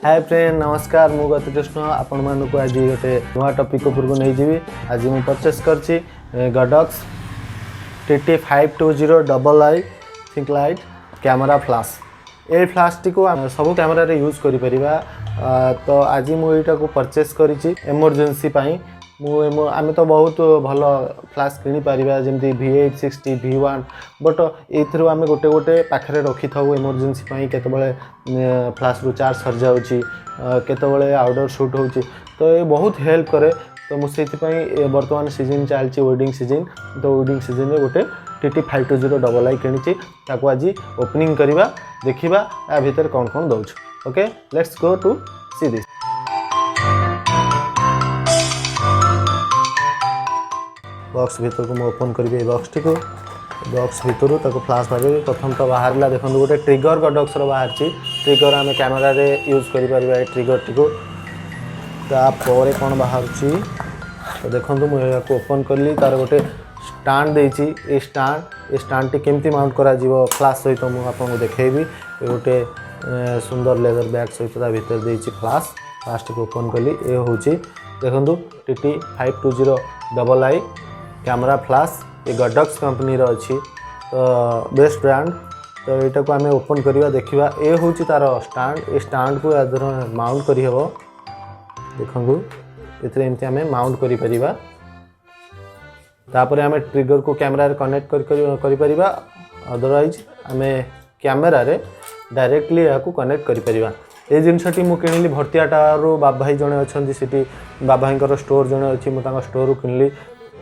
Hi friend नमस्कार मु गति कृष्ण आपण मानक आज गोटे नुआ टॉपिक उपरको नहीं जीवी आज मु परचेस करछि गडक्स TT520 double I think light camera flush A flush T को सब कैमरा रे यूज करि परिबा। तो आज मु एटा को परचेस करिछि इमरजेंसी पाई आम तो बहुत भल फ्लाश किनी पारिबा जेमती V860 V1 बट एथरो आम गोटे गोटे पाखरे रखी थाउ इमरजेंसी पाई केतबेले फ्लाश रु चार्ज सर जाउची केतबेले आउटडोर शूट होउची तो ये बहुत हेल्प करे। तो मुझे वर्तमान सीजन चलती वेडिंग सीजन तो वेडिंग सीजन रे गोटे TT520 डबल आई किनी ताको आज ओपनिंग करवा देखिबा आ भीतर कौन कौन दउछ। Okay let's go to see this. Box भीतर को ओपन करी बॉक्स टी को बॉक्स भीतर तक फ्लाश भाव प्रथम तो बाहर देखो गोटे ट्रिगर गडक्स बाहर ट्रिगर आम कैमेरा रे यूज कर ट्रिगर टी को तापर कौन बाहर तो देखो मुझे ओपन कली तार गोटे स्टांड देती स्टांड टी केमती माउंट करा जीवो फ्लाश सहित मुझे आपको देखेबी गोटे सुंदर लेदर बैग सहित भीतर देती फ्लाश टी ओपन कली ये हूँ देखो TT520 डबल आई कैमरा फ्लाश ये गडक्स कंपनी रो अच्छी तो बेस्ट ब्रांड। तो यहाँ को आम ओपन करवा देखा ये हूँ तार स्टांड ये स्टांड को यादर माउंट कर देखु ये एमती आम माउंट कर आम ट्रिगर को कैमरा रे कनेक्ट कर अदरवाइज आम कैमरा रे डायरेक्टली या कनेक्ट कर ये जिनसटी मुझे किणिली भरतियाटारू बाबा भाई जड़े अच्छा सीटी बाबा भाई स्टोर जड़े अच्छी मुझे स्टोर किणिली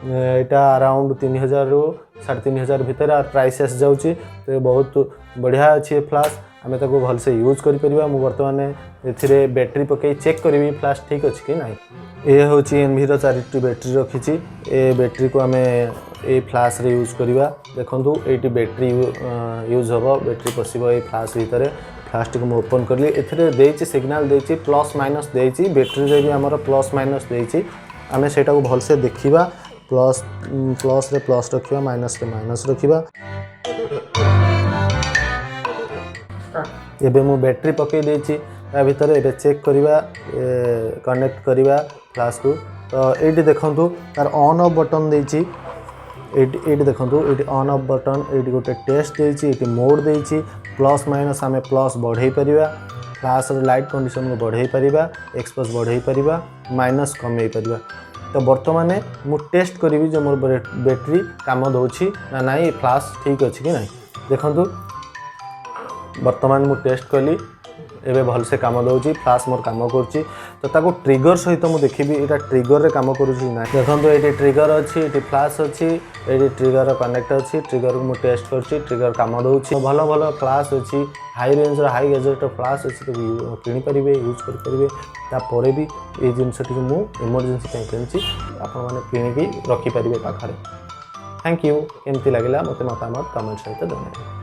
यहाँ अराउंड 3000 रु 3500 भितर प्राइसेस जाऊँगी तो बहुत बढ़िया अच्छी फ्लाश आम ताको भलसे यूज कर बर्तमान ए बैटेरी पकई चेक करी फ्लाश ठीक अच्छी कि ना। ये हूँ एनवी 4टी बैटेरी रखी ए बैटेरी को आम ये फ्लाश रे यूज करवा देखूँ ये बैटेरी यूज हम बैटेरी पशिब ये फ्लाश भितर फ्लाश टी ओपन कली ए सिग्नाल देती प्लस माइनस देती बैटेरी रे भी आमर प्लस माइनस देती आम से भलसे देखा प्लस रे प्लस रखा माइनस रे माइनस रखा। एबे मु बैटेरी पकई देछि या भीतर एबे चेक करवा कनेक्ट करवा फ्लाश को तो ये देखंतु तार ऑन ऑफ बटन देछि ये देखंतु ये ऑन ऑफ बटन ये गोटे टेस्ट देछि ये मोड देछि प्लस माइनस आम प्लस बढ़ई परिवा फ्लाश लाइट कंडीशन को बढ़ई परिवा एक्सपोज बढ़ई परिवा माइनस कमई परिवा। तो बर्तमान मु टेस्ट करी जो मोर बैटेरी काम दौची ना नाई फ्लाश ठीक अच्छी कि ना देखु बर्तमान मु टेस्ट कली एबे भल से काम दौची फ्लाश मोर काम करुच्ची तो ताको ट्रिगर सहित मुझे देखी यहाँ ट्रिगर रे काम करुच्ची ना देखो ये ट्रिगर अच्छी ये फ्लाश अच्छी ये ट्रिगर कनेक्ट अच्छी ट्रिगर को मुझे टेस्ट करुच्ची ट्रिगर काम दौची भल भल फ्लाश अच्छी high range high gadget flush अच्छी तो किनीपर यूज करेंगे तापर भी ये जिनसटी मुझे इमरजेंसी किनी आपने किणिकी रखिपारे पाखे। थैंक यू केमती लगे मत मतामत कमेंट सहित जन।